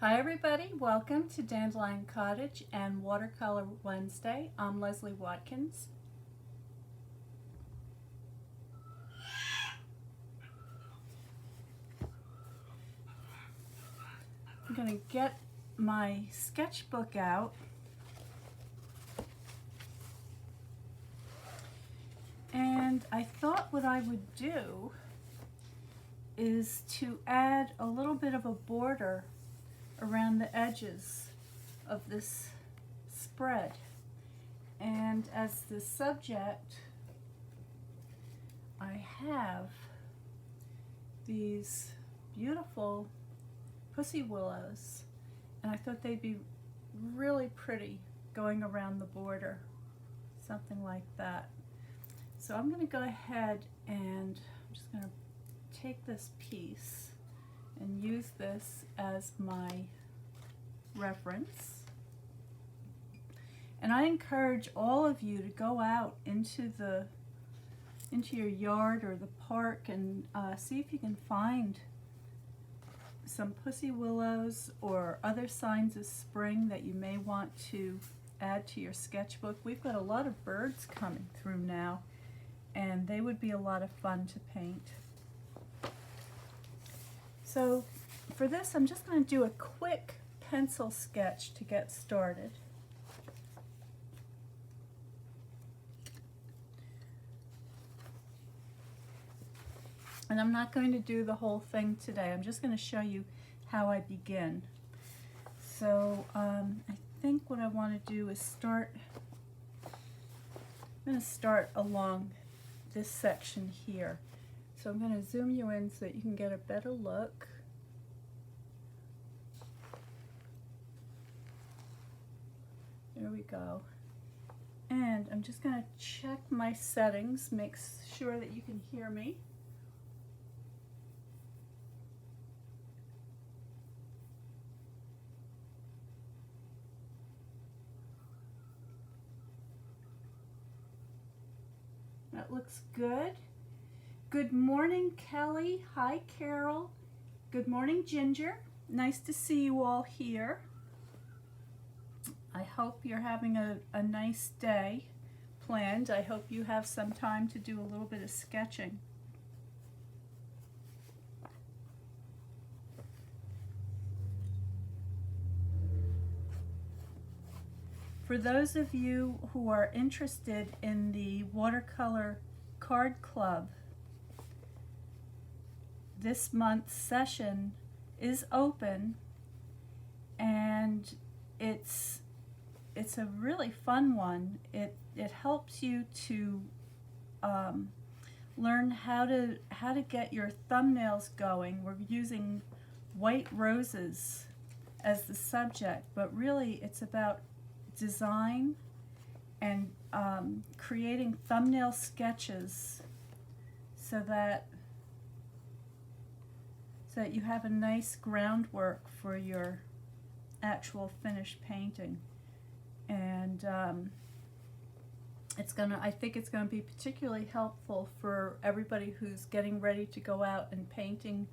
Hi everybody, welcome to Dandelion Cottage and Watercolor Wednesday. I'm Leslie Watkins. I'm going to get my sketchbook out and I thought what I would do is to add a little bit of a border around the edges of this spread. And as the subject, I have these beautiful Pussy Willows, and I thought they'd be really pretty going around the border, something like that. So I'm going to go ahead and I'm just going to take this piece and use this as my reference. And I encourage all of you to go out into your yard or the park and see if you can find some pussy willows or other signs of spring that you may want to add to your sketchbook. We've got a lot of birds coming through now, and they would be a lot of fun to paint. So for this, I'm just going to do a quick pencil sketch to get started. And I'm not going to do the whole thing today. I'm just going to show you how I begin. So I think what I want to do is I'm going to start along this section here. So I'm going to zoom you in so that you can get a better look. There we go. And I'm just going to check my settings, make sure that you can hear me. That looks good. Good morning, Kelly. Hi, Carol. Good morning, Ginger. Nice to see you all here. I hope you're having a nice day planned. I hope you have some time to do a little bit of sketching. For those of you who are interested in the watercolor card club, this month's session is open, and it's a really fun one. It helps you to learn how to get your thumbnails going. We're using white roses as the subject, but really it's about design and creating thumbnail sketches so that you have a nice groundwork for your actual finished painting. And I think it's gonna be particularly helpful for everybody who's getting ready to go out and painting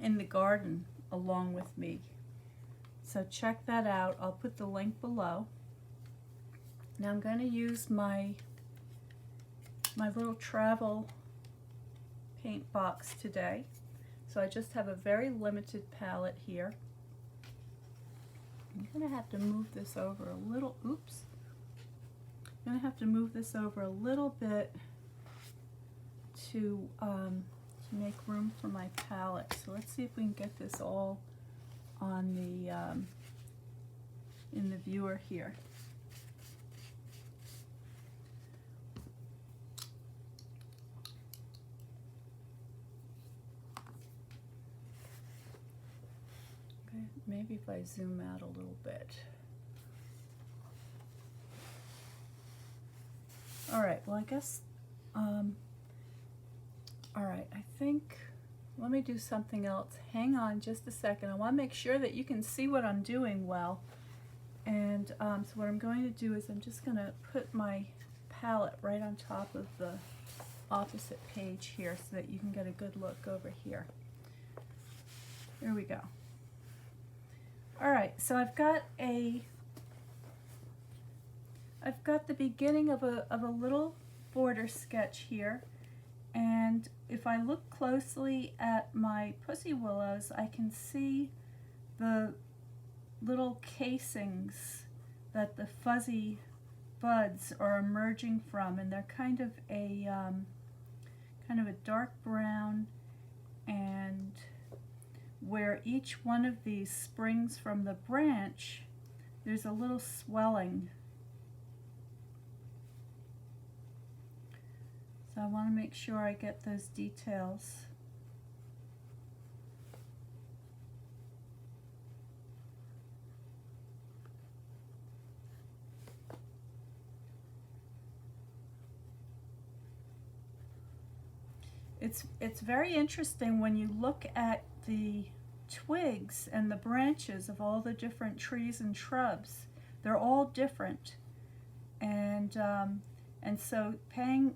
in the garden along with me. So check that out. I'll put the link below. Now I'm going to use my little travel paint box today. So I just have a very limited palette here. I'm going to have to move this over a little, oops. I'm going to have to move this over a little bit to make room for my palette. So let's see if we can get this all on the in the viewer here. Okay, maybe if I zoom out a little bit. All right, well I guess all right, I think let me do something else. Hang on just a second. I want to make sure that you can see what I'm doing well. And so what I'm going to do is I'm just going to put my palette right on top of the opposite page here so that you can get a good look over here. Here we go. All right, so I've got the beginning of a little border sketch here, and if I look closely at my Pussy Willows, I can see the little casings that the fuzzy buds are emerging from, and they're kind of a dark brown, and where each one of these springs from the branch, there's a little swelling. So I want to make sure I get those details. It's very interesting when you look at the twigs and the branches of all the different trees and shrubs. They're all different, and so paying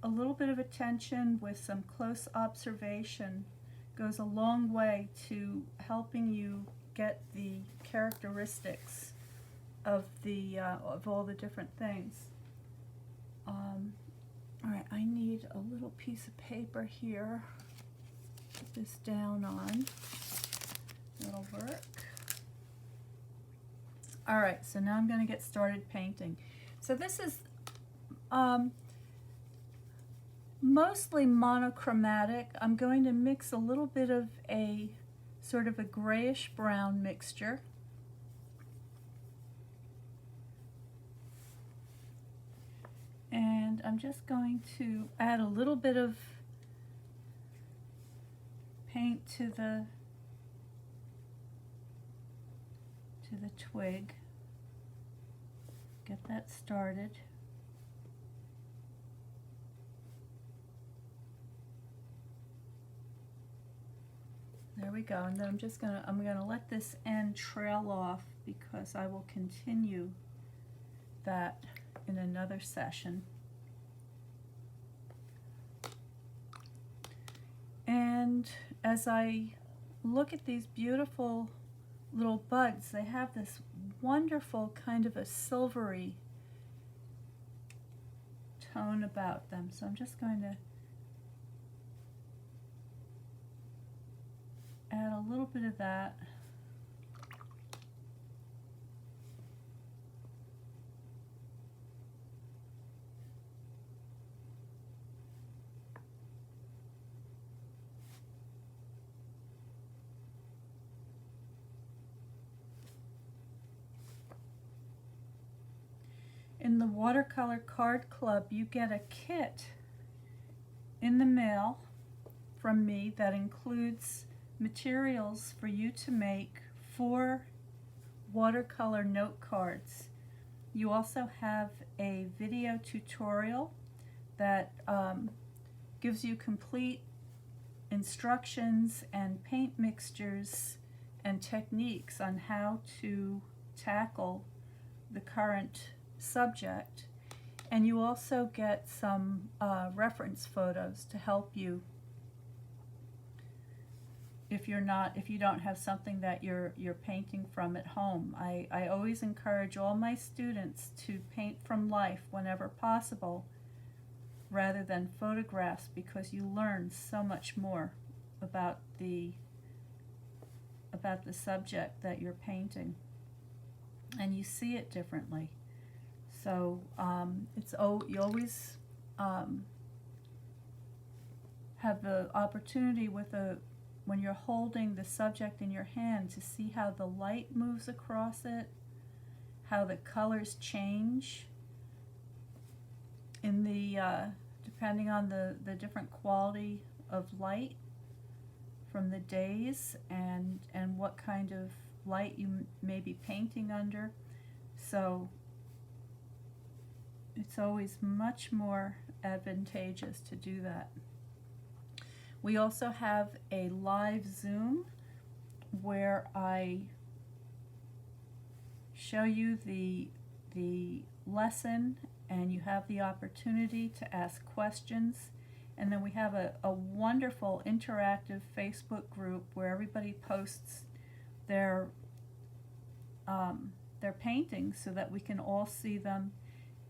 a little bit of attention with some close observation goes a long way to helping you get the characteristics of all the different things. All right, I need a little piece of paper here. Put this down on. That'll work. All right, so now I'm going to get started painting. So this is mostly monochromatic. I'm going to mix a little bit of a sort of a grayish brown mixture. And I'm just going to add a little bit of paint to the twig. Get that started. There we go. And then I'm gonna let this end trail off because I will continue that in another session. And as I look at these beautiful little buds, they have this wonderful kind of a silvery tone about them. So I'm just going to add a little bit of that. In the Watercolor Card Club, you get a kit in the mail from me that includes materials for you to make 4 watercolor note cards. You also have a video tutorial that gives you complete instructions and paint mixtures and techniques on how to tackle the current subject, and you also get some reference photos to help you if you don't have something that you're painting from at home. I always encourage all my students to paint from life whenever possible rather than photographs, because you learn so much more about the subject that you're painting, and you see it differently. So you always have the opportunity when you're holding the subject in your hand to see how the light moves across it, how the colors change in depending on the different quality of light from the days and what kind of light you may be painting under. So it's always much more advantageous to do that. We also have a live Zoom where I show you the lesson, and you have the opportunity to ask questions. And then we have a wonderful interactive Facebook group where everybody posts their their paintings so that we can all see them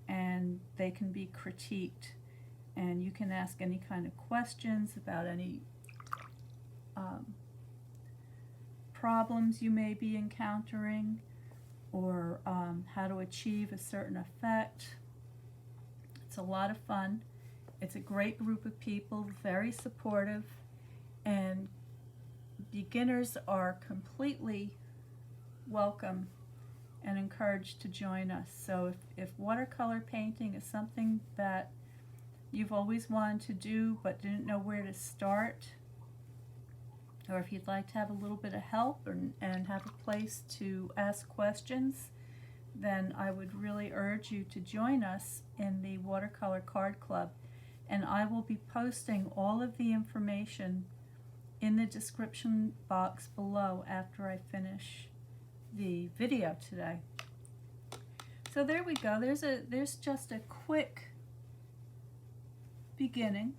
and they can be critiqued. And you can ask any kind of questions about any problems you may be encountering, or how to achieve a certain effect. It's a lot of fun. It's a great group of people, very supportive, and beginners are completely welcome and encouraged to join us. So if watercolor painting is something that you've always wanted to do but didn't know where to start, or if you'd like to have a little bit of help and have a place to ask questions, then I would really urge you to join us in the Watercolor Card Club. And I will be posting all of the information in the description box below after I finish the video today. So there we go. There's just a quick beginning.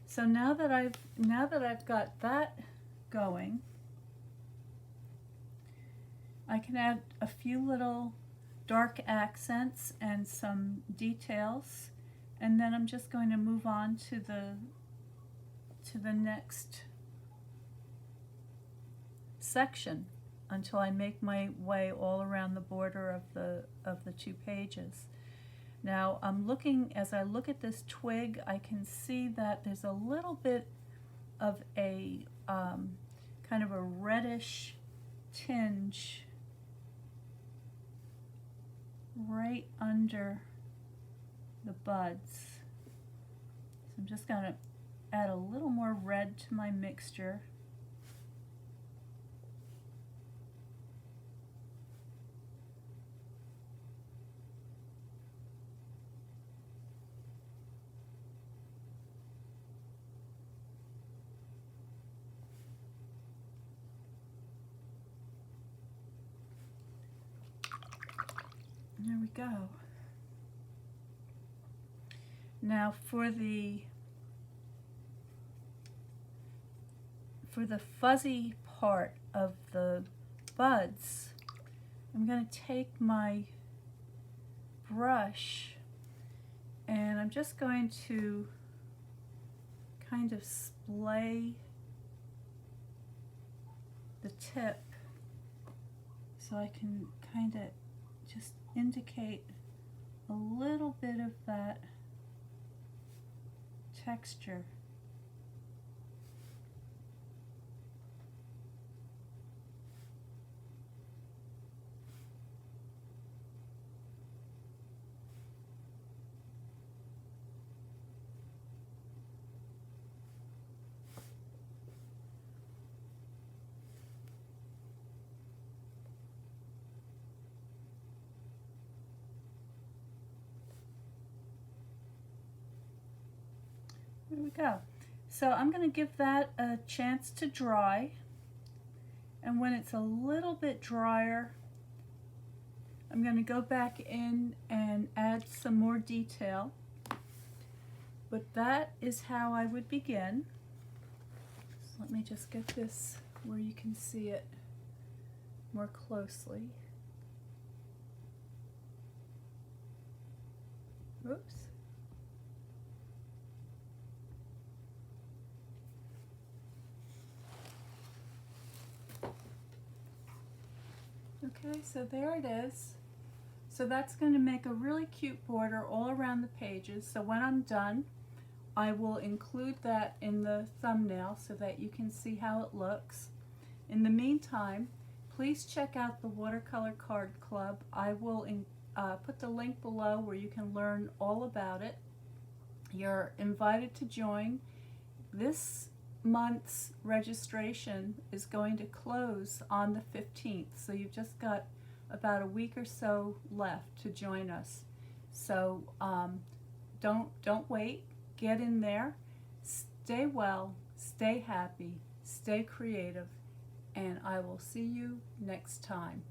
So now that I've got that going, I can add a few little dark accents and some details, and then I'm just going to move on to the next section until I make my way all around the border of the 2 pages. Now as I look at this twig, I can see that there's a little bit of a kind of a reddish tinge right under the buds. So I'm just going to add a little more red to my mixture. There we go. Now for the fuzzy part of the buds, I'm going to take my brush and I'm just going to kind of splay the tip so I can kind of just indicate a little bit of that texture. There we go. So I'm going to give that a chance to dry, and when it's a little bit drier, I'm going to go back in and add some more detail. But that is how I would begin. So let me just get this where you can see it more closely. Oops. Okay, so there it is. So that's going to make a really cute border all around the pages. So when I'm done, I will include that in the thumbnail so that you can see how it looks. In the meantime, please check out the Watercolor Card Club. I will put the link below where you can learn all about it. You're invited to join. This month's registration is going to close on the 15th, so you've just got about a week or so left to join us. So don't wait. Get in there. Stay well, stay happy, stay creative, and I will see you next time.